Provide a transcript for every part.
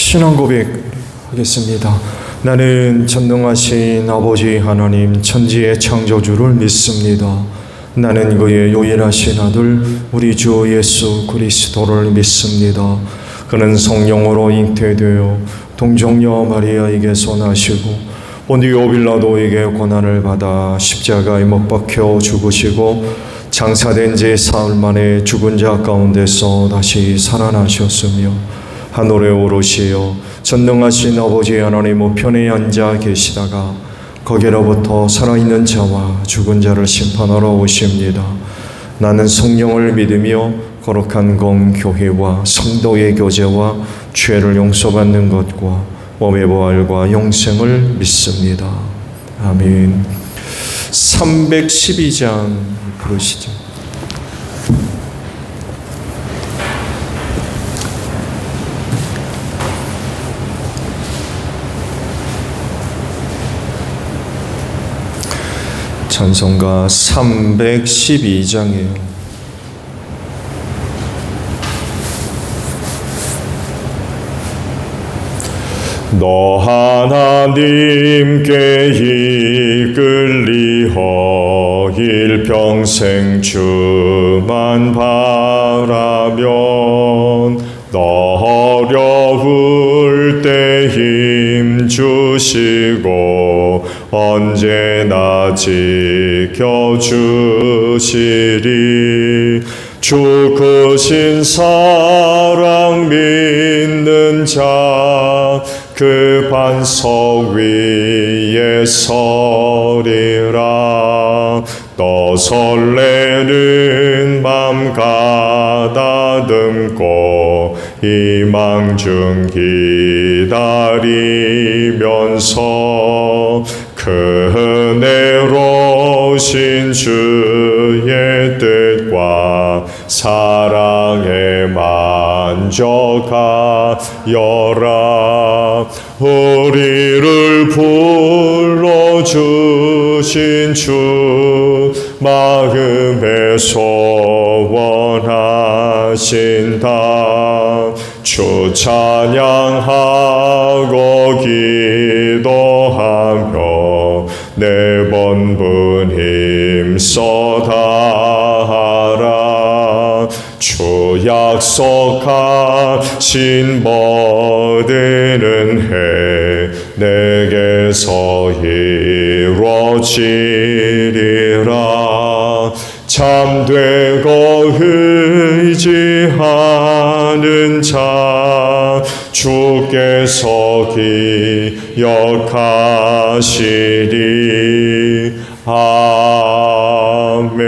신앙 고백하겠습니다. 나는 전능하신 아버지 하나님 천지의 창조주를 믿습니다. 나는 그의 유일하신 아들 우리 주 예수 그리스도를 믿습니다. 그는 성령으로 잉태되어 동정녀 마리아에게서 나시고 본디오 빌라도에게 고난을 받아 십자가에 못 박혀 죽으시고 장사된 지 사흘 만에 죽은 자 가운데서 다시 살아나셨으며 하늘에 오르시어 전능하신 아버지 하나님 우편에 앉아 계시다가 거기로부터 살아있는 자와 죽은 자를 심판하러 오십니다. 나는 성령을 믿으며 거룩한 공교회와 성도의 교제와 죄를 용서받는 것과 몸의 부활과 영생을 믿습니다. 아멘. 312장 부르시죠. 찬송가 312장이에요. 너 하나님께 이끌리어 일평생 주만 바라면 너 어려울 때 힘 주시고 언제나 지켜주시리. 주 크신 사랑 믿는 자 그 반석 위에 서리라. 너 설레는 맘 가다듬고 희망 중 기다리면서 그 은혜로우신 주의 뜻과 사랑에 만족하여라. 우리를 불러주신 주 마음에 소원하신다. 주 찬양하고 기도하며 네 번분 힘써 다하라. 주 약속하신 모든 해 내게서 이루어지리라. 참되고 의지하는 자 주께서 기억하시리. 아멘.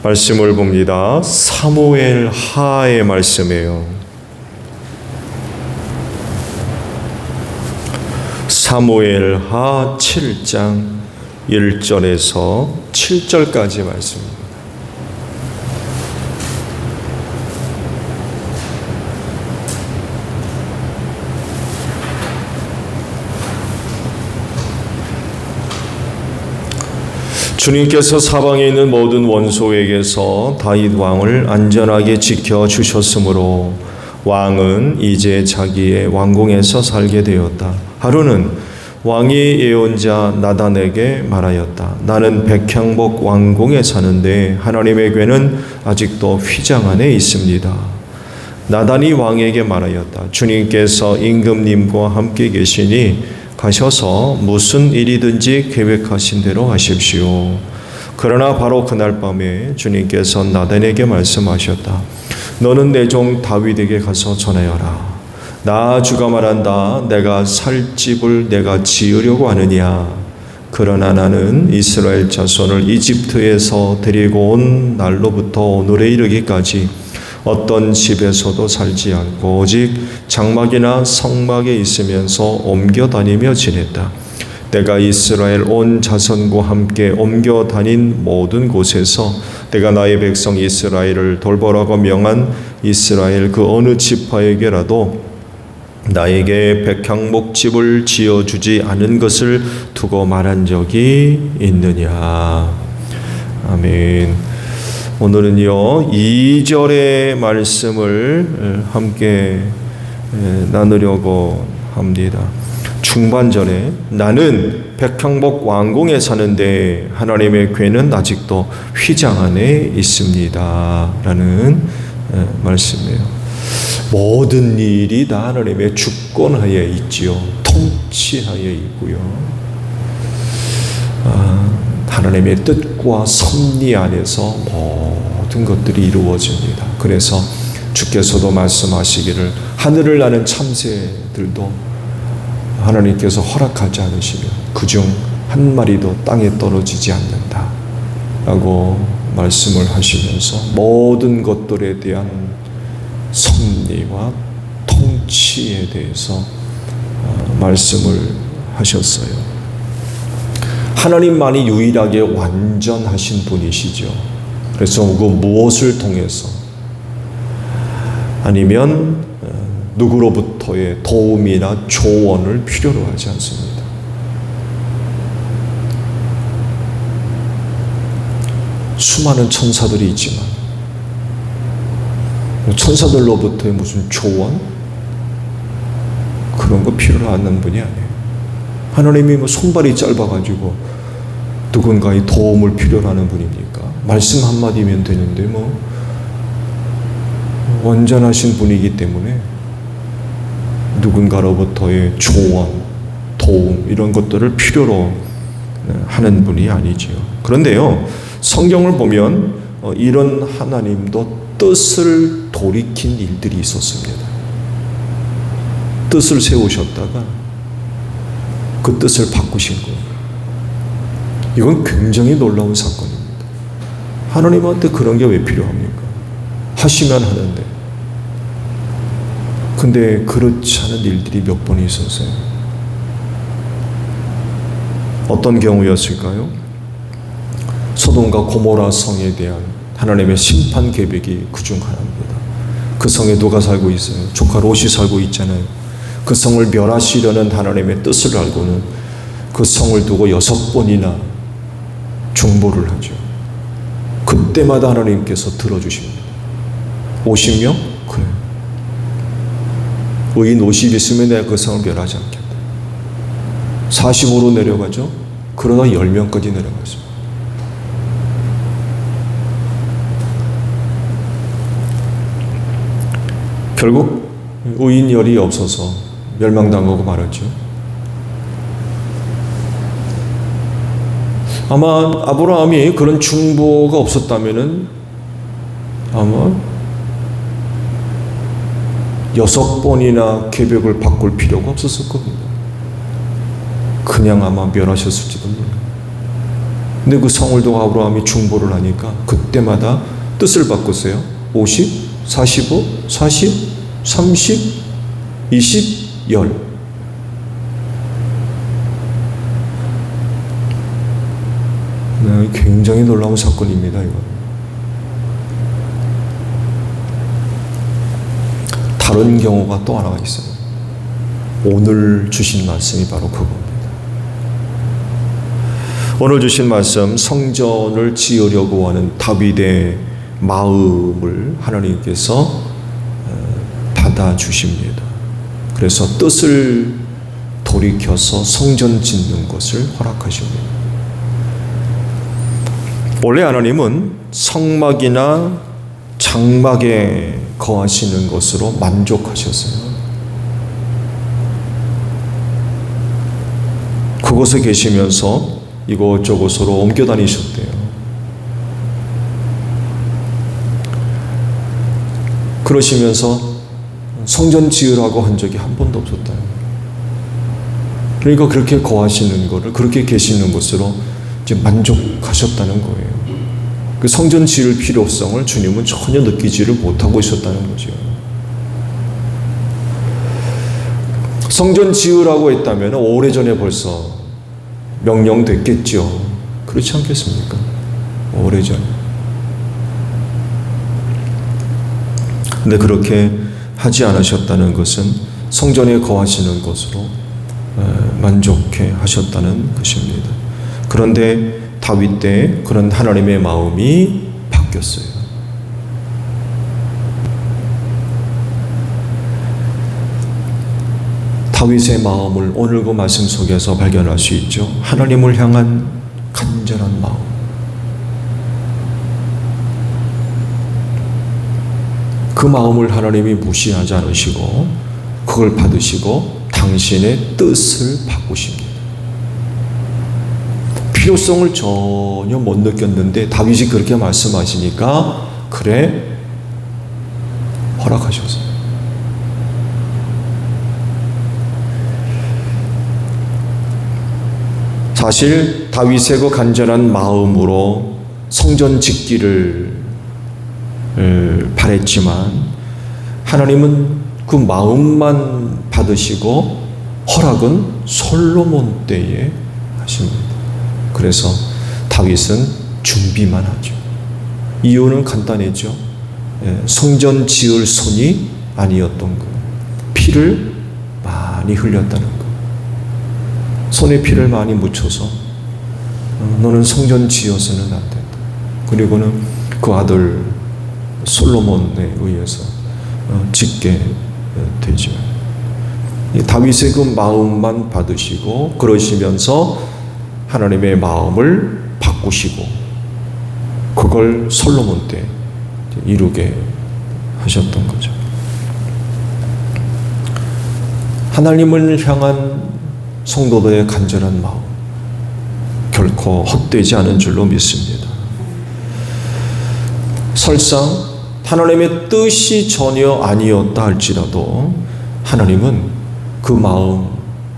말씀을 봅니다. 사무엘 하의 말씀이에요. 사무엘 하 7장 1절에서 7절까지 말씀입니다. 주님께서 사방에 있는 모든 원소에게서 다윗 왕을 안전하게 지켜주셨으므로 왕은 이제 자기의 왕궁에서 살게 되었다. 하루는 왕의 예언자 나단에게 말하였다. 나는 백향목 왕궁에 사는데 하나님의 궤는 아직도 휘장 안에 있습니다. 나단이 왕에게 말하였다. 주님께서 임금님과 함께 계시니 가셔서 무슨 일이든지 계획하신 대로 하십시오. 그러나 바로 그날 밤에 주님께서 나단에게 말씀하셨다. 너는 내 종 다윗에게 가서 전하여라. 나 주가 말한다. 내가 살 집을 내가 지으려고 하느냐. 그러나 나는 이스라엘 자손을 이집트에서 데리고 온 날로부터 오늘에 이르기까지 어떤 집에서도 살지 않고 오직 장막이나 성막에 있으면서 옮겨 다니며 지냈다. 내가 이스라엘 온 자손과 함께 옮겨 다닌 모든 곳에서 내가 나의 백성 이스라엘을 돌보라고 명한 이스라엘 그 어느 지파에게라도 나에게 백향목집을 지어주지 않은 것을 두고 말한 적이 있느냐. 아멘. 오늘은요 2절의 말씀을 함께 나누려고 합니다. 중반절에 나는 백향복 왕궁에 사는데 하나님의 궤는 아직도 휘장 안에 있습니다 라는 말씀이에요. 모든 일이 다 하나님의 주권하에 있지요. 통치하에 있고요. 하나님의 뜻과 섭리 안에서 모든 것들이 이루어집니다. 그래서 주께서도 말씀하시기를 하늘을 나는 참새들도 하나님께서 허락하지 않으시면 그중 한 마리도 땅에 떨어지지 않는다 라고 말씀을 하시면서 모든 것들에 대한 섭리와 통치에 대해서 말씀을 하셨어요. 하나님만이 유일하게 완전하신 분이시죠. 그래서 그 무엇을 통해서 아니면 누구로부터의 도움이나 조언을 필요로 하지 않습니다. 수많은 천사들이 있지만 천사들로부터의 무슨 조언? 그런 거 필요로 하는 분이 아니에요. 하나님이 뭐 손발이 짧아가지고 누군가의 도움을 필요로 하는 분입니까? 말씀 한마디면 되는데 뭐 완전하신 분이기 때문에 누군가로부터의 조언, 도움 이런 것들을 필요로 하는 분이 아니지요. 그런데요, 성경을 보면 이런 하나님도 뜻을 돌이킨 일들이 있었습니다. 뜻을 세우셨다가 그 뜻을 바꾸신 거예요. 이건 굉장히 놀라운 사건입니다. 하나님한테 그런 게 왜 필요합니까? 하시면 하는데. 근데 그렇지 않은 일들이 몇 번 있었어요. 어떤 경우였을까요? 소돔과 고모라 성에 대한 하나님의 심판 계획이 그중 하나입니다. 그 성에 누가 살고 있어요? 조카 롯이 살고 있잖아요. 그 성을 멸하시려는 하나님의 뜻을 알고는 그 성을 두고 6번이나 중보를 하죠. 그때마다 하나님께서 들어주십니다. 50명? 그래. 의인 50 있으면 내가 그 성을 멸하지 않겠다. 40으로 내려가죠. 그러다 10명까지 내려갔습니다. 결국 의인 열이 없어서 멸망당하고 말았죠. 아마 아브라함이 그런 중보가 없었다면은 아마 6번이나 계획을 바꿀 필요가 없었을 겁니다. 그냥 아마 멸하셨을지도 몰라요. 근데 그 성을 두고 아브라함이 중보를 하니까 그때마다 뜻을 바꿨어요. 50, 45, 40, 30, 20, 10. 네, 굉장히 놀라운 사건입니다. 이거. 다른 경우가 또 하나가 있어요. 오늘 주신 말씀이 바로 그겁니다. 오늘 주신 말씀, 성전을 지으려고 하는 다윗의 마음을 하나님께서 받아주십니다. 그래서 뜻을 돌이켜서 성전 짓는 것을 허락하십니다. 원래 하나님은 성막이나 장막에 거하시는 것으로 만족하셨어요. 그곳에 계시면서 이곳저곳으로 옮겨 다니셨대요. 그러시면서 성전 지으라고 한 적이 한 번도 없었다. 그러니까 그렇게 거하시는 것을, 그렇게 계시는 것으로 이제 만족하셨다는 거예요. 그 성전 지을 필요성을 주님은 전혀 느끼지를 못하고 있었다는 거죠. 성전 지으라고 했다면 오래전에 벌써 명령됐겠죠. 그렇지 않겠습니까? 오래전. 근데 그렇게 하지 않으셨다는 것은 성전에 거하시는 것으로 만족해 하셨다는 것입니다. 그런데 다윗 때 그런 하나님의 마음이 바뀌었습니다. 바뀌었어요. 다윗의 마음을 오늘 그 말씀 속에서 발견할 수 있죠. 하나님을 향한 간절한 마음. 그 마음을 하나님이 무시하지 않으시고 그걸 받으시고 당신의 뜻을 바꾸십니다. 필요성을 전혀 못 느꼈는데 다윗이 그렇게 말씀하시니까 그래 허락하셨어요. 사실 다윗의 그 간절한 마음으로 성전 짓기를 바랬지만 하나님은 그 마음만 받으시고 허락은 솔로몬 때에 하십니다. 그래서 다윗은 준비만 하죠. 이유는 간단했죠. 성전 지을 손이 아니었던 거. 피를 많이 흘렸다는 거. 손에 피를 많이 묻혀서 너는 성전 지어서는 안 된다. 그리고는 그 아들 솔로몬에 의해서 짓게 되죠. 다윗의 그 마음만 받으시고 그러시면서 하나님의 마음을 바꾸시고 그걸 솔로몬 때 이루게 하셨던 거죠. 하나님을 향한 성도들의 간절한 마음 결코 헛되지 않은 줄로 믿습니다. 설상 하나님의 뜻이 전혀 아니었다 할지라도 하나님은 그 마음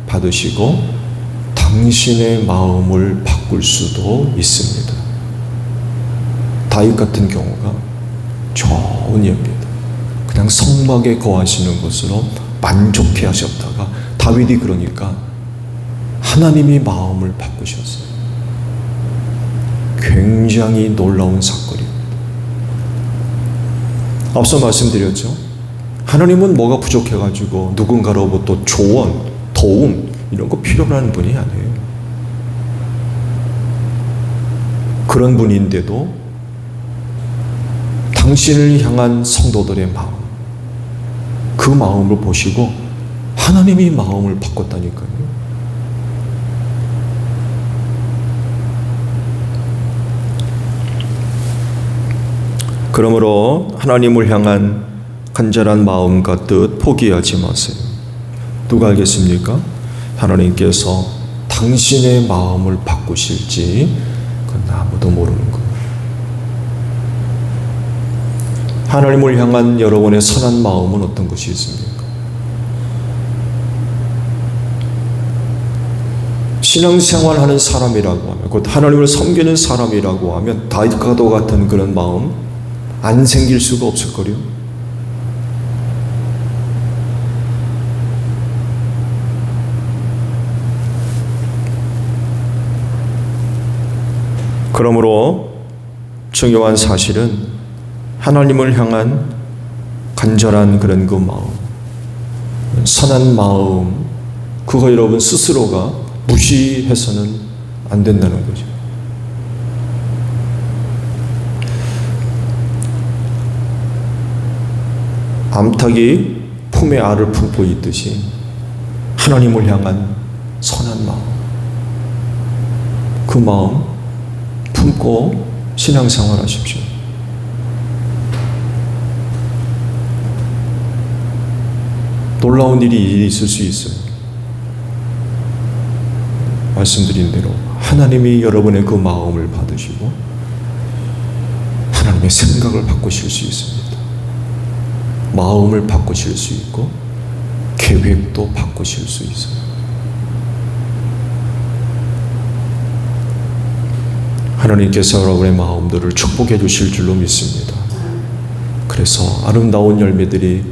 받으시고 당신의 마음을 바꿀 수도 있습니다. 다윗 같은 경우가 좋은 예입니다. 그냥 성막에 거하시는 것으로 만족해 하셨다가 다윗이 그러니까 하나님이 마음을 바꾸셨어요. 굉장히 놀라운 사건입니다. 앞서 말씀드렸죠. 하나님은 뭐가 부족해가지고 누군가로부터 조언, 도움 이런 거 필요한 분이 아니에요. 그런 분인데도 당신을 향한 성도들의 마음, 그 마음을 보시고 하나님이 마음을 바꿨다니까요. 그러므로 하나님을 향한 간절한 마음과 뜻 포기하지 마세요. 누가 알겠습니까? 하나님께서 당신의 마음을 바꾸실지 그건 아무도 모르는 거예요. 하나님을 향한 여러분의 선한 마음은 어떤 것이 있습니까? 신앙생활하는 사람이라고 하면, 곧 하나님을 섬기는 사람이라고 하면 다윗과도 같은 그런 마음 안 생길 수가 없을 거요. 그러므로 중요한 사실은 하나님을 향한 간절한 그런 그 마음, 선한 마음, 그거 여러분 스스로가 무시해서는 안 된다는 거죠. 암탉이 품에 알을 품고 있듯이 하나님을 향한 선한 마음, 그 마음 품고 신앙생활 하십시오. 놀라운 일이 있을 수 있어요. 말씀드린 대로 하나님이 여러분의 그 마음을 받으시고 하나님의 생각을 바꾸실 수 있습니다. 마음을 바꾸실 수 있고 계획도 바꾸실 수 있어요. 하나님께서 여러분의 마음들을 축복해 주실 줄로 믿습니다. 그래서 아름다운 열매들이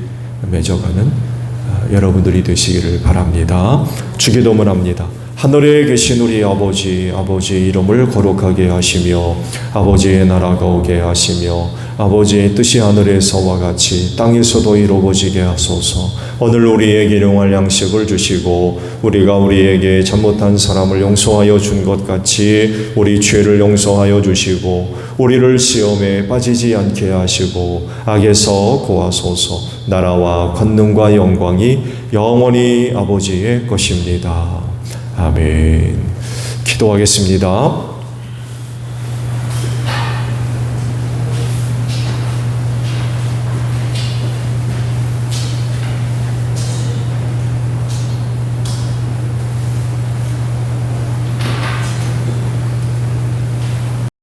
맺어가는 여러분들이 되시기를 바랍니다. 주기도문합니다. 하늘에 계신 우리 아버지의 이름을 거룩하게 하시며 아버지의 나라가 오게 하시며 아버지의 뜻이 하늘에서와 같이 땅에서도 이루어지게 하소서. 오늘 우리에게 일용할 양식을 주시고 우리가 우리에게 잘못한 사람을 용서하여 준 것 같이 우리 죄를 용서하여 주시고 우리를 시험에 빠지지 않게 하시고 악에서 구하소서. 나라와 권능과 영광이 영원히 아버지의 것입니다. 아멘. 기도하겠습니다.